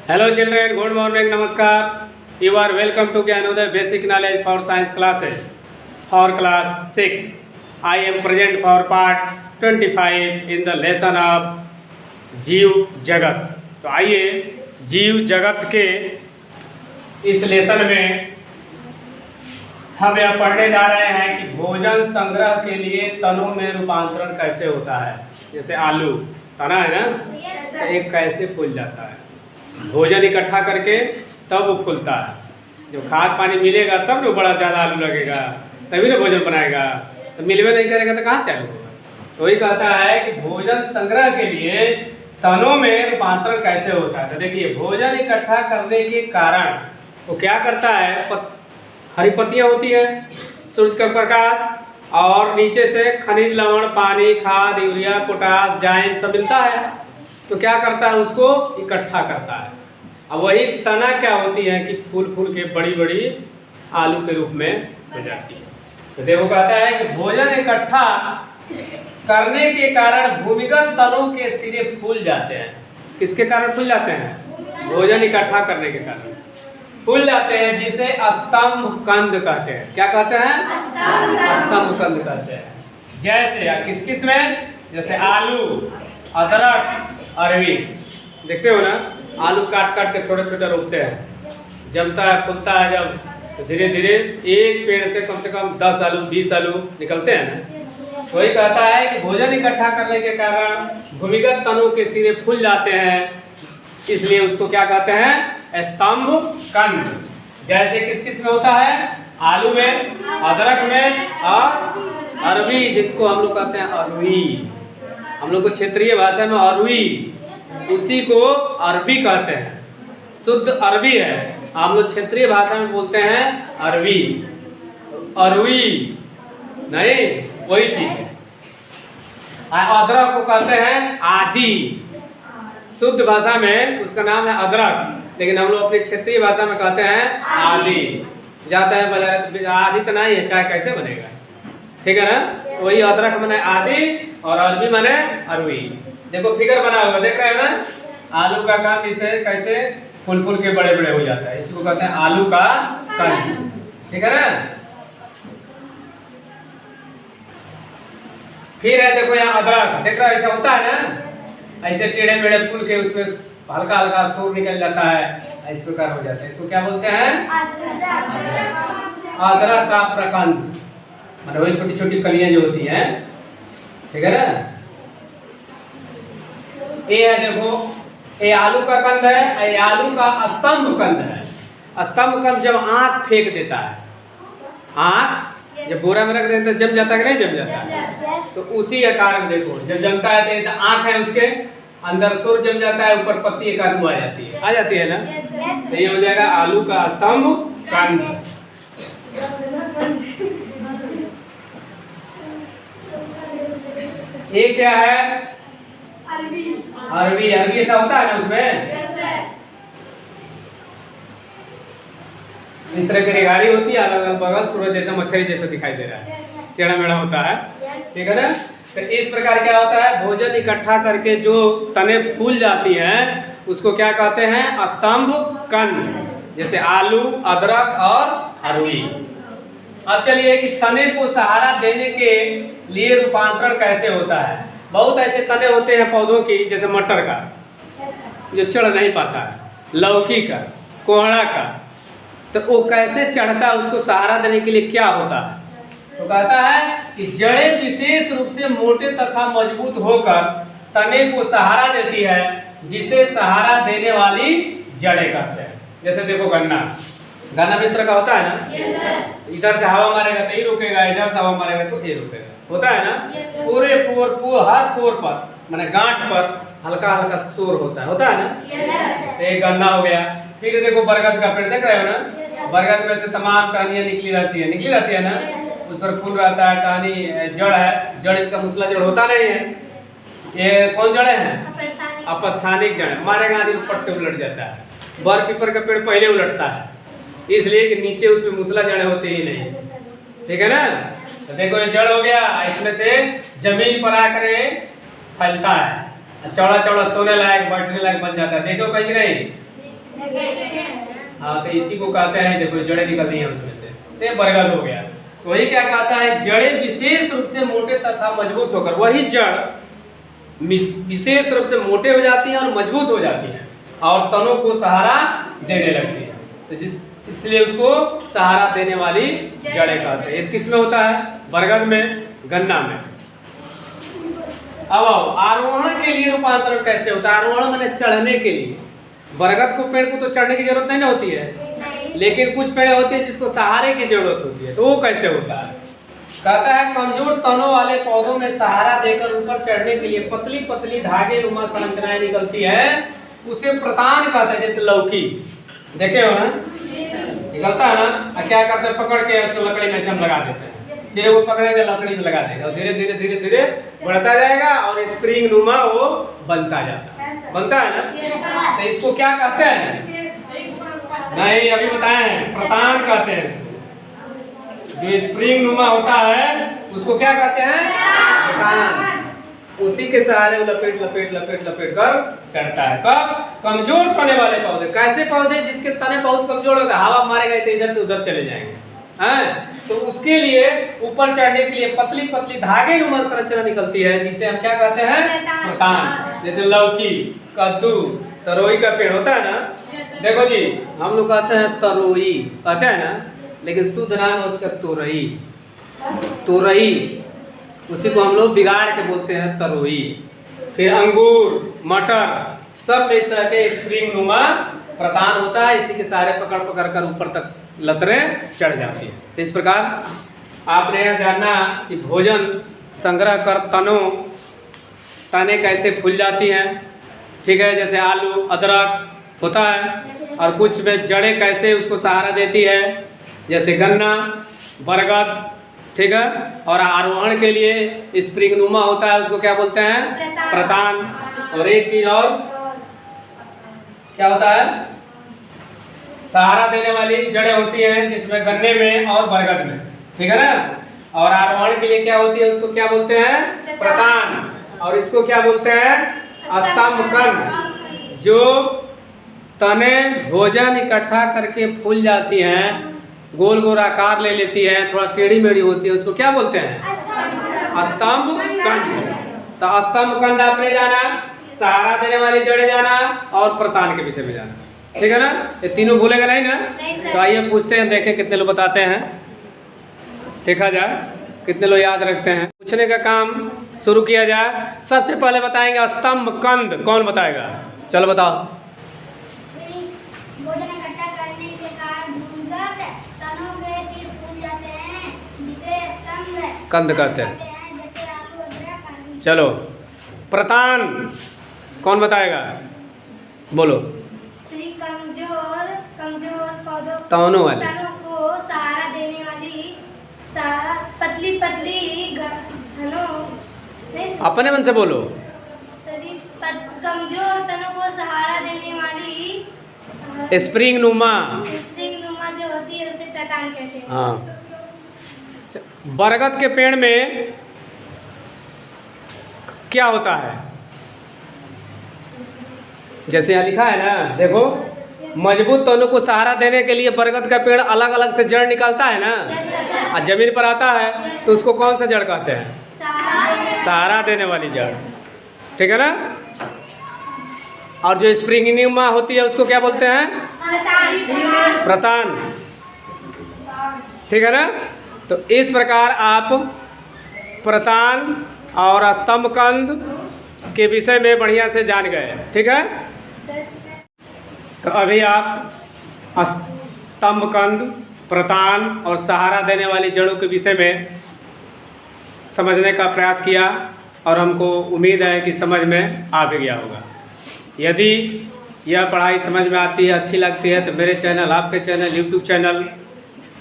Hello children, good morning, namaskar. You are welcome to another basic knowledge for science classes for class 6. I am present for part 25 in the lesson of जीव जगत। तो आइए जीव जगत के इस lesson में हम यह पढ़ने जा रहे हैं कि भोजन संग्रह के लिए तनों में रूपांतरण कैसे होता है। जैसे आलू तना है ना, तो एक कैसे फूल जाता है, भोजन इकट्ठा करके तब वो फूलता है। जब खाद पानी मिलेगा तब ना बड़ा ज़्यादा आलू लगेगा, तभी ना भोजन बनाएगा। तो मिलवे नहीं करेगा तो कहाँ से आलू होगा। तो वही कहता है कि भोजन संग्रह के लिए तनों में रूपांतरण कैसे होता है। तो देखिए, भोजन इकट्ठा करने के कारण वो क्या करता है, हरी पत्तियाँ होती है, सूरज का प्रकाश और नीचे से खनिज लवण, पानी, खाद, यूरिया, पोटास, जाइम सब मिलता है। तो क्या करता है, उसको इकट्ठा करता है। अब वही तना क्या होती है कि फूल फूल के बड़ी बड़ी आलू के रूप में हो जाती है। तो देखो कहता है कि भोजन इकट्ठा करने के कारण भूमिगत तनों के सिरे फूल जाते हैं। किसके कारण फूल जाते हैं? भोजन इकट्ठा करने के कारण फूल जाते हैं, जिसे स्तंभ कंद कहते हैं। क्या कहते हैं? स्तंभ कंद कहते हैं। जैसे किस किस में? जैसे आलू, अदरक, अरवी। देखते हो ना, आलू काट काट के छोटे छोटे रोपते हैं, जमता है, फूलता है जब, तो धीरे धीरे एक पेड़ से कम 10 आलू 20 आलू निकलते हैं ना। वही कहता है कि भोजन इकट्ठा करने के कारण भूमिगत तनों के सिरे फूल जाते हैं, इसलिए उसको क्या कहते हैं? स्तंभ कंद। जैसे किस किस में होता है? आलू में, अदरक में और अरवी, जिसको हम लोग कहते हैं अरवी। हम लोग को क्षेत्रीय भाषा में अरवी, उसी को अरबी कहते हैं। शुद्ध अरबी है, हम लोग क्षेत्रीय भाषा में बोलते हैं अरवी। अरवी नहीं, वही चीज है। अदरक को कहते हैं आदि। शुद्ध भाषा में उसका नाम है अदरक, लेकिन हम लोग अपनी क्षेत्रीय भाषा में कहते हैं आदि। जाता है बाजार, आदि तो नहीं है, चाय कैसे बनेगा, ठीक है ना। वही अदरक माने आदि और अरबी माने अरवी। देखो फिगर बना होगा, देख रहे हैं ना, आलू का कंद इसे कैसे फूल फूल के बड़े बड़े हो जाता है, इसको कहते हैं आलू का कंद, ठीक है ना। फिर है, देखो यहाँ अदरक, देख रहा है ऐसा होता है ना, ऐसे टेढ़े मेढ़े फूल के उसमें हल्का हल्का सूर निकल जाता है, इस प्रकार हो जाता है। इसको क्या बोलते हैं? अदरक का प्रकंद, मतलब वही छोटी छोटी कलियां जो होती हैं, ठीक है ना। ये है, देखो ये आलू का कंद है, ये आलू का स्तंभ कंद है। स्तंभ कंद जब आँख फेंक देता है, आँख जब बोरा में रख देते हैं, जम जाता है कि नहीं जम जाता है? तो उसी का कारण देखो, जब जमता है तो आँख है, उसके अंदर सूर जम जाता है, ऊपर पत्ती एक आलू आ जाती है ना। तो ये हो जाएगा आलू का स्तंभ कंद। ये क्या है? अरवी। अरवी ऐसा होता है ना उसमें, इस तरह की रेगाड़ी होती है, अलग बगल सूरज जैसा मछली जैसा दिखाई दे रहा है, टेढ़ा मेढ़ा होता है, ठीक है ना। तो इस प्रकार क्या होता है, भोजन इकट्ठा करके जो तने फूल जाती हैं उसको क्या कहते हैं? स्तंभ कंद। जैसे आलू, अदरक और अरवी। अब चलिए कि तने को सहारा देने के लिए रूपांतरण कैसे होता है। बहुत ऐसे तने होते हैं पौधों की, जैसे मटर का जो चढ़ नहीं पाता है, लौकी का, कोहड़ा का, तो वो कैसे चढ़ता है, उसको सहारा देने के लिए क्या होता है? तो कहता है कि जड़ें विशेष रूप से मोटे तथा मजबूत होकर तने को सहारा देती है, जिसे सहारा देने वाली जड़ें कहते हैं। जैसे देखो गन्ना भी इस तरह का होता है ना, इधर से हवा मारेगा तो ये रुकेगा, इधर से हवा मारेगा तो ये रुकेगा, होता है ना। पूरे हर पोर पर माने गांठ पर हल्का हल्का शोर होता है ना। तो ये गन्ना हो गया। फिर देखो बरगद का पेड़, देख रहे हो ना, बरगद में से तमाम टहनियाँ निकली रहती है ना, उस पर फूल रहता है, टहनी जड़ है, जड़ इसका मुसला जड़ होता नहीं है। ये कौन जड़े हैं? अपस्थानिक जड़। मारेगा आदमी ऊपर से उलट जाता है। बर पीपर का पेड़ पहले उलटता है, इसलिए कि नीचे उसमें मुसला जड़ें होते ही नहीं, ठीक है ना। तो देखो ये जड़ हो गया, इसमें से जमीन पर आकर फैलता है, चौड़ा चौड़ा सोने लायक, बैठने लायक बन जाता है। देखो कहीं नहीं, हाँ, तो इसी को कहते हैं, देखो जड़ें निकलती हैं उसमें से, तो ये बरगद हो गया। तो वही क्या कहता है, जड़ें विशेष रूप से मोटे तथा मजबूत होकर, वही जड़ विशेष रूप से मोटे हो जाती हैं और मजबूत हो जाती हैं और तनों को सहारा देने लगती है, तो इसलिए उसको सहारा देने वाली जड़ें कहते हैं। इस किस में होता है, बरगद में, गन्ना में। अब आओ आरोहण के लिए रूपांतरण कैसे होता है। आरोहण माने चढ़ने के लिए। बरगद को पेड़ को तो चढ़ने की जरूरत नहीं ना होती है, लेकिन कुछ पेड़ होती है जिसको सहारे की जरूरत होती है, तो वो कैसे होता है। कहता है कमजोर तनों वाले पौधों में सहारा देकर ऊपर चढ़ने के लिए पतली पतली धागे नुमा संरचनाएं निकलती है, उसे प्रतान कहते हैं। जैसे लौकी देखे हो ना, निकलता है ना, क्या करते हैं, पकड़ के उसको लकड़ी में हम लगा देते हैं, फिर वो पकड़ेगा लकड़ी में लगा देगा, धीरे धीरे धीरे धीरे बढ़ता जाएगा और स्प्रिंग नुमा वो बनता बनता है ना। तो इसको क्या कहते हैं, नहीं अभी बताएं, प्रतान कहते हैं इसको। जो स्प्रिंग नुमा होता है उसको क्या कहते हैं, प्रतान। उसी के सहारे वो लपेट लपेट लपेट लपेट कर चढ़ता है। कब, कमजोर तने वाले पौधे। कैसे पौधे, जिसके तने बहुत कमजोर होते हैं, हवा मारेगा तो इधर से उधर चले जाएंगे, हैं, तो उसके लिए ऊपर चढ़ने के लिए पतली पतली धागे नुमा संरचना निकलती है, जिसे हम क्या कहते हैं, प्रतान। जैसे लौकी, कद्दू, तरोई का पेड़ होता है ना, देखो जी हम लोग कहते हैं तरोई कहते हैं ना, लेकिन शुद्ध नाम है उसका तोरई। तोरई उसी को हम लोग बिगाड़ के बोलते हैं तरोई। फिर अंगूर, मटर, सब में इस तरह के स्प्रिंग नुमा प्रतान होता है, इसी के सहारे पकड़ पकड़ कर ऊपर तक लतरें चढ़ जाती हैं। तो इस प्रकार आपने यह जानना कि भोजन संग्रह कर तने कैसे फूल जाती हैं, ठीक है। जैसे आलू, अदरक होता है, और कुछ में जड़ें कैसे उसको सहारा देती है, जैसे गन्ना, बरगद, ठीक है। और आरोहण के लिए स्प्रिंग नुमा होता है, उसको क्या बोलते हैं, प्रतान। और एक चीज और क्या होता है, सहारा देने वाली जड़ें होती हैं, जिसमें गन्ने में और बरगद में, ठीक है ना। और आरोहण के लिए क्या होती है, उसको क्या बोलते हैं, प्रतान। और इसको क्या बोलते हैं, स्तंभकंद। जो तने भोजन इकट्ठा करके फूल जाती हैं, गोल गोल आकार ले लेती है, थोड़ा टेढ़ी मेढ़ी होती है, उसको क्या बोलते हैं, स्तंभकंद। तो स्तंभकंद आपने जाना, सहारा देने वाली जड़ें जाना और प्रतान के विषय में जाना, ठीक है ना। ये तीनों भूलेगा नहीं ना। तो आइए पूछते हैं, देखें कितने लोग बताते हैं, देखा जाए कितने लोग याद रखते हैं। पूछने का काम शुरू किया जाए। सबसे पहले बताएंगे स्तंभकंद, कौन बताएगा, चलो बताओ। भोजन इकट्ठा करने के कारण भूमिगत तनों के सिर फूल जाते हैं, जिसे स्तंभकंद कहते हैं, जैसे आलू, अदरक। चलो प्रतान कौन बताएगा, बोलो। कमजोर पौधों तनों वाले, तनों को सहारा देने वाली पतली पतली अपने मन से बोलो। कमजोर तनों को सहारा देने वाली स्प्रिंग नुमा जो होती है उसे प्रतान कहते हैं। हाँ, बरगद के पेड़ में क्या होता है, जैसे यहाँ लिखा है ना, देखो, मजबूत तनों को सहारा देने के लिए बरगद का पेड़ अलग अलग से जड़ निकालता है ना, और जमीन पर आता है तो उसको कौन सा जड़ कहते हैं, सहारा देने वाली जड़, ठीक है ना। और जो स्प्रिंग नुमा होती है उसको क्या बोलते हैं, प्रतान, ठीक है ना। तो इस प्रकार आप प्रतान और स्तंभकंद के विषय में बढ़िया से जान गए, ठीक है। तो अभी आप स्तंभकंद, प्रतान और सहारा देने वाली जड़ों के विषय में समझने का प्रयास किया, और हमको उम्मीद है कि समझ में आ भी गया होगा। यदि यह पढ़ाई समझ में आती है, अच्छी लगती है, तो मेरे चैनल, आपके चैनल, यूट्यूब चैनल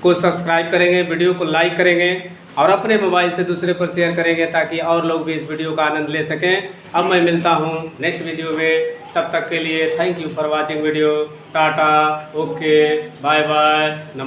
को सब्सक्राइब करेंगे, वीडियो को लाइक करेंगे और अपने मोबाइल से दूसरे पर शेयर करेंगे, ताकि और लोग भी इस वीडियो का आनंद ले सकें। अब मैं मिलता हूँ नेक्स्ट वीडियो में, तब तक के लिए thank you for watching video. Tata, okay, bye bye, नमस्कार।